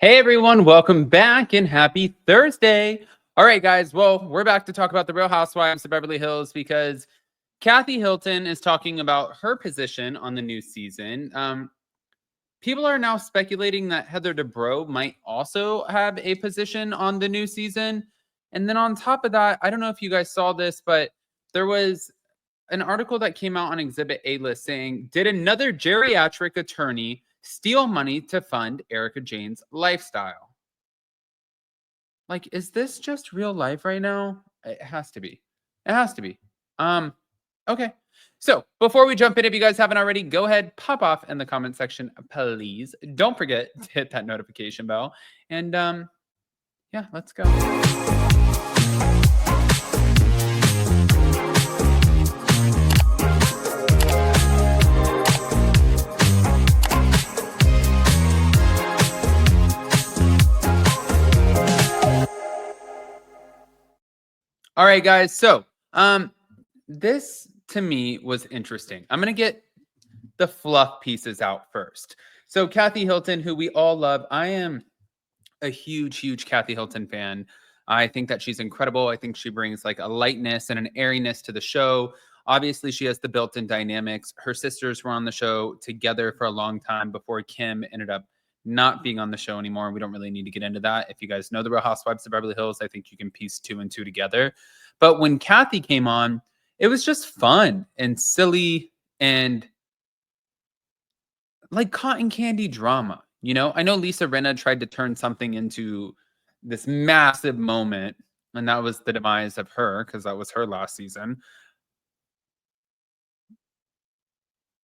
Hey everyone, welcome back and happy Thursday. All right, guys. Well, we're back to talk about the Real Housewives of Beverly Hills because Kathy Hilton is talking about her position on the new season. People are now speculating that Heather Dubrow might also have a position on the new season. And then on top of that, I don't know if you guys saw this, but there was an article that came out on Exhibit A-List saying, did another geriatric attorney steal money to fund Erika Jayne's lifestyle? Like, is this just real life right now? It has to be. It has to be. Okay. So before we jump in, if you guys haven't already, go ahead, pop off in the comment section, please. Don't forget to hit that notification bell. And yeah, let's go. All right, guys. So, this to me was interesting. I'm going to get the fluff pieces out first. So, Kathy Hilton, who we all love, I am a huge Kathy Hilton fan. I think that she's incredible. I think she brings like a lightness and an airiness to the show. Obviously, she has the built-in dynamics. Her sisters were on the show together for a long time before Kim ended up not being on the show anymore. We don't really need to get into that. If you guys know the Real Housewives of Beverly Hills, I think you can piece 2 and 2 together. But when Kathy came on, it was just fun and silly and like cotton candy drama. You know, I know Lisa Rinna tried to turn something into this massive moment, and that was the demise of her because that was her last season.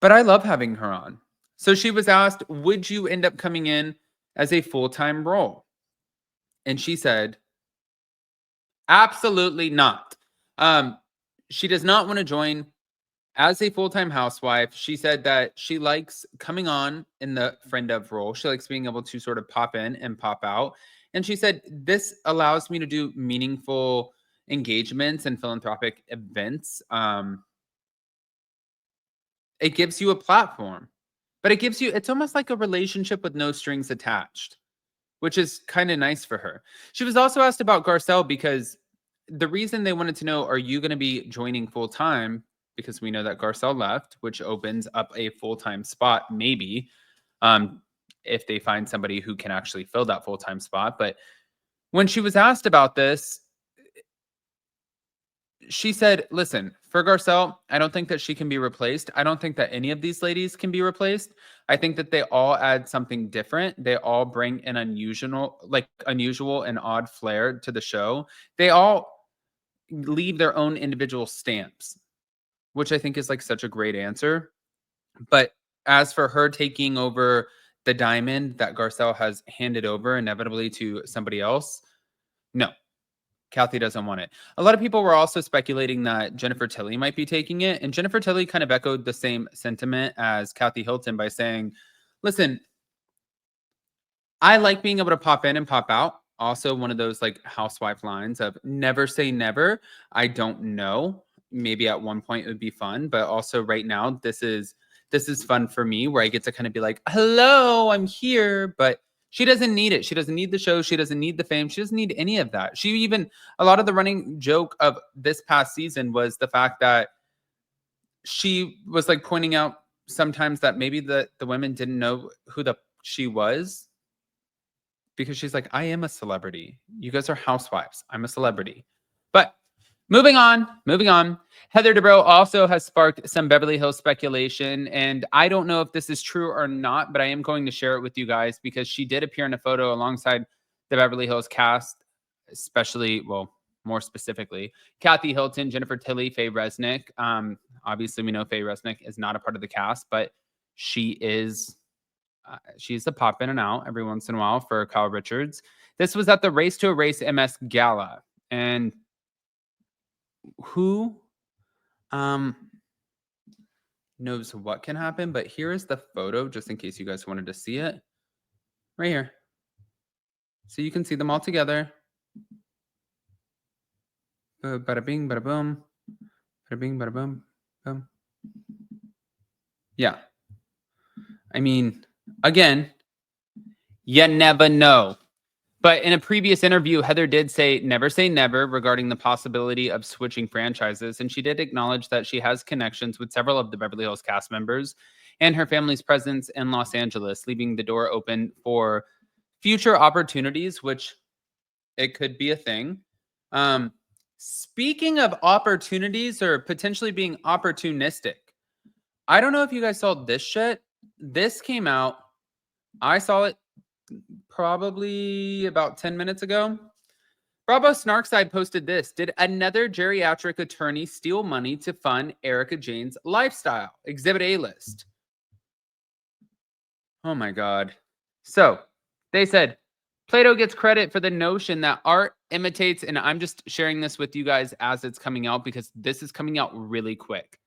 But I love having her on. So she was asked, would you end up coming in as a full-time role? And she said, absolutely not. She does not want to join as a full-time housewife. She said that she likes coming on in the friend of role. She likes being able to sort of pop in and pop out. And she said, this allows me to do meaningful engagements and philanthropic events. It gives you a platform, but it gives you, it's almost like a relationship with no strings attached, which is kind of nice for her. She was also asked about Garcelle because the reason they wanted to know, are you going to be joining full-time? Because we know that Garcelle left, which opens up a full-time spot, maybe, if they find somebody who can actually fill that full-time spot. But when she was asked about this, she said, listen, for Garcelle, I don't think that she can be replaced. I don't think that any of these ladies can be replaced. I think that they all add something different. They all bring an unusual and odd flair to the show. They all leave their own individual stamps, which I think is like such a great answer. But as for her taking over the diamond that Garcelle has handed over inevitably to somebody else, no. Kathy doesn't want it. A lot of people were also speculating that Jennifer Tilly might be taking it. And Jennifer Tilly kind of echoed the same sentiment as Kathy Hilton by saying, listen, I like being able to pop in and pop out. Also, one of those like housewife lines of never say never. I don't know. Maybe at one point it would be fun, but also right now this is fun for me where I get to kind of be like, hello, I'm here. But she doesn't need it. She doesn't need the show. She doesn't need the fame. She doesn't need any of that. She even, a lot of the running joke of this past season was the fact that she was like pointing out sometimes that maybe the women didn't know who she was, because she's like, I am a celebrity. You guys are housewives. I'm a celebrity. But moving on. Heather Dubrow also has sparked some Beverly Hills speculation. And I don't know if this is true or not, but I am going to share it with you guys because she did appear in a photo alongside the Beverly Hills cast, especially, well, more specifically, Kathy Hilton, Jennifer Tilly, Faye Resnick. Obviously, we know Faye Resnick is not a part of the cast, but she is... she's a pop in and out every once in a while for Kyle Richards. This was at the Race to Erase MS Gala. And who knows what can happen, but here is the photo just in case you guys wanted to see it. Right here. So you can see them all together. Bada bing, bada boom. Bada bing, bada boom. Boom. Yeah. I mean, again, You never know. But in a previous interview, Heather did say never regarding the possibility of switching franchises. And she did acknowledge that she has connections with several of the Beverly Hills cast members and her family's presence in Los Angeles, leaving the door open for future opportunities, which it could be a thing. Speaking of opportunities or potentially being opportunistic, I don't know if you guys saw this shit. This came out. I saw it probably about 10 minutes ago. Bravo Snarkside posted this. Did another geriatric attorney steal money to fund Erika Jayne's lifestyle? Exhibit A list. Oh my God. So they said Plato gets credit for the notion that art imitates, and I'm just sharing this with you guys as it's coming out because this is coming out really quick.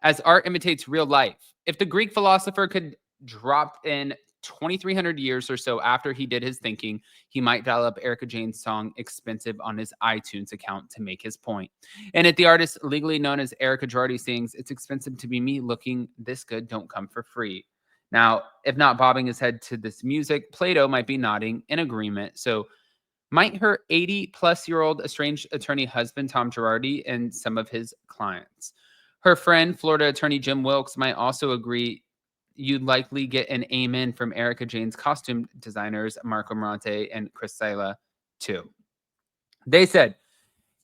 As art imitates real life. If the Greek philosopher could drop in 2,300 years or so after he did his thinking, he might dial up Erika Jayne's song Expensive on his iTunes account to make his point. And if the artist legally known as Erika Jayne sings, it's expensive to be me, looking this good don't come for free. Now, if not bobbing his head to this music, Plato might be nodding in agreement. So might her 80-plus-year-old estranged attorney husband, Tom Girardi, and some of his clients. Her friend, Florida attorney Jim Wilkes, might also agree. You'd likely get an amen from Erika Jayne's costume designers, Marco Morante and Chris Sala, too. They said,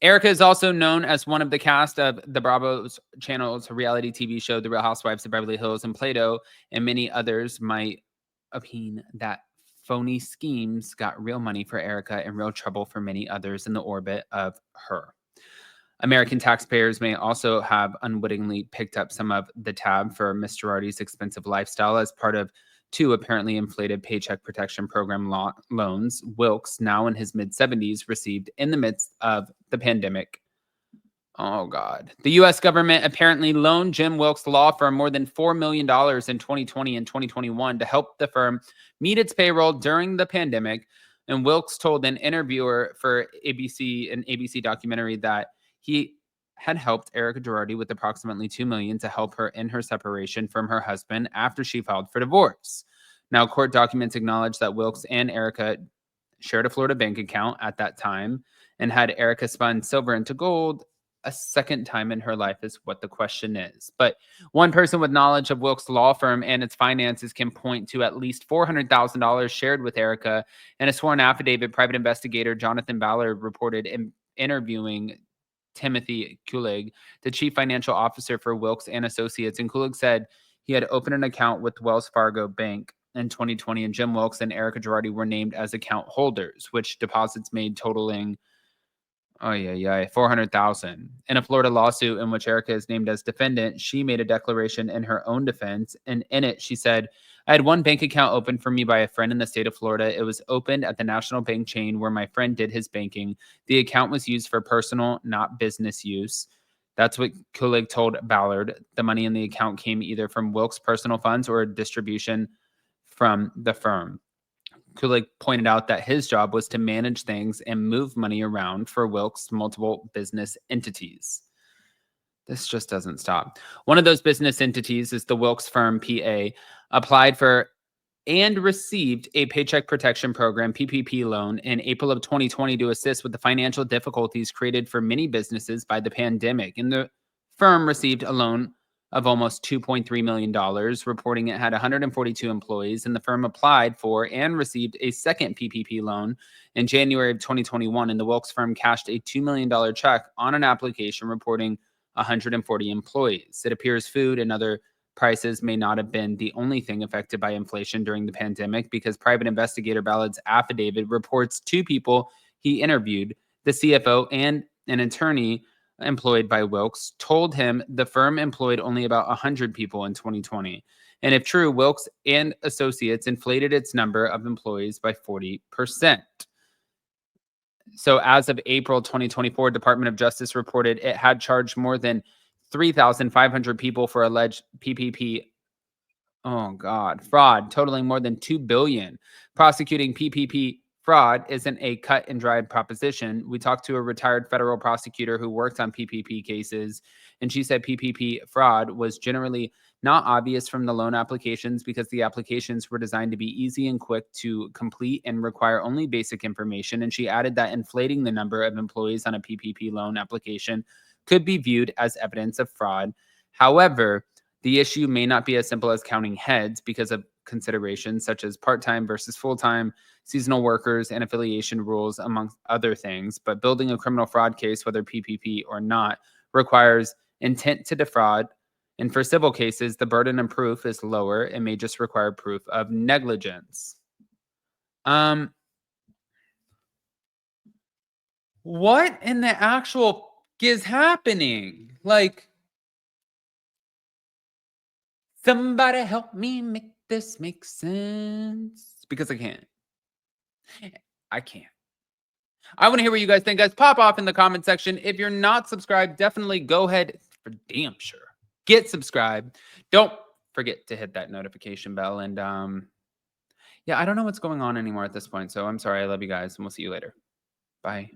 Erika is also known as one of the cast of the Bravo channel's reality TV show, The Real Housewives of Beverly Hills, and Plato, and many others might opine that phony schemes got real money for Erika and real trouble for many others in the orbit of her. American taxpayers may also have unwittingly picked up some of the tab for Ms. Girardi's expensive lifestyle as part of two apparently inflated Paycheck Protection Program loans Wilkes, now in his mid-70s, received in the midst of the pandemic. Oh, God. The U.S. government apparently loaned Jim Wilkes' law firm more than $4 million in 2020 and 2021 to help the firm meet its payroll during the pandemic. And Wilkes told an interviewer for an ABC documentary that he had helped Erika Jayne with approximately $2 million to help her in her separation from her husband after she filed for divorce. Now, court documents acknowledge that Wilkes and Erika shared a Florida bank account at that time and had Erika spun silver into gold a second time in her life is what the question is. But one person with knowledge of Wilkes' law firm and its finances can point to at least $400,000 shared with Erika. In a sworn affidavit, private investigator Jonathan Ballard reported in interviewing Timothy Kulig, the chief financial officer for Wilkes and Associates. And Kulig said he had opened an account with Wells Fargo Bank in 2020, and Jim Wilkes and Erika Jayne were named as account holders, which deposits made totaling $400,000. In a Florida lawsuit in which Erika is named as defendant, she made a declaration in her own defense, and in it she said, I had one bank account opened for me by a friend in the state of Florida. It was opened at the national bank chain where my friend did his banking. The account was used for personal, not business use. That's what Kulig told Ballard. The money in the account came either from Wilkes' personal funds or a distribution from the firm. Kulig pointed out that his job was to manage things and move money around for Wilkes' multiple business entities. This just doesn't stop. One of those business entities is the Wilkes firm PA, applied for and received a Paycheck Protection Program PPP loan in April of 2020 to assist with the financial difficulties created for many businesses by the pandemic. And the firm received a loan of almost $2.3 million, reporting it had 142 employees, and the firm applied for and received a second PPP loan in January of 2021, and the Wilkes firm cashed a $2 million check on an application reporting 140 employees. It appears food and other prices may not have been the only thing affected by inflation during the pandemic, because private investigator Ballard's affidavit reports two people he interviewed, the CFO and an attorney employed by Wilkes, told him the firm employed only about 100 people in 2020. And if true, Wilkes and Associates inflated its number of employees by 40%. So as of April 2024, Department of Justice reported it had charged more than 3,500 people for alleged PPP fraud, totaling more than $2 billion. Prosecuting PPP fraud isn't a cut and dried proposition. We talked to a retired federal prosecutor who worked on PPP cases, and she said PPP fraud was generally not obvious from the loan applications because the applications were designed to be easy and quick to complete and require only basic information. And she added that inflating the number of employees on a PPP loan application could be viewed as evidence of fraud. However, the issue may not be as simple as counting heads because of considerations such as part-time versus full-time, seasonal workers, and affiliation rules, amongst other things. But building a criminal fraud case, whether PPP or not, requires intent to defraud. And for civil cases, the burden of proof is lower and may just require proof of negligence. What in the actual is happening? Like, somebody help me make this make sense. Because I can't. I can't. I want to hear what you guys think, guys. Pop off in the comment section. If you're not subscribed, definitely go ahead for damn sure. Get subscribed. Don't forget to hit that notification bell. And yeah, I don't know what's going on anymore at this point. So I'm sorry. I love you guys. And we'll see you later. Bye.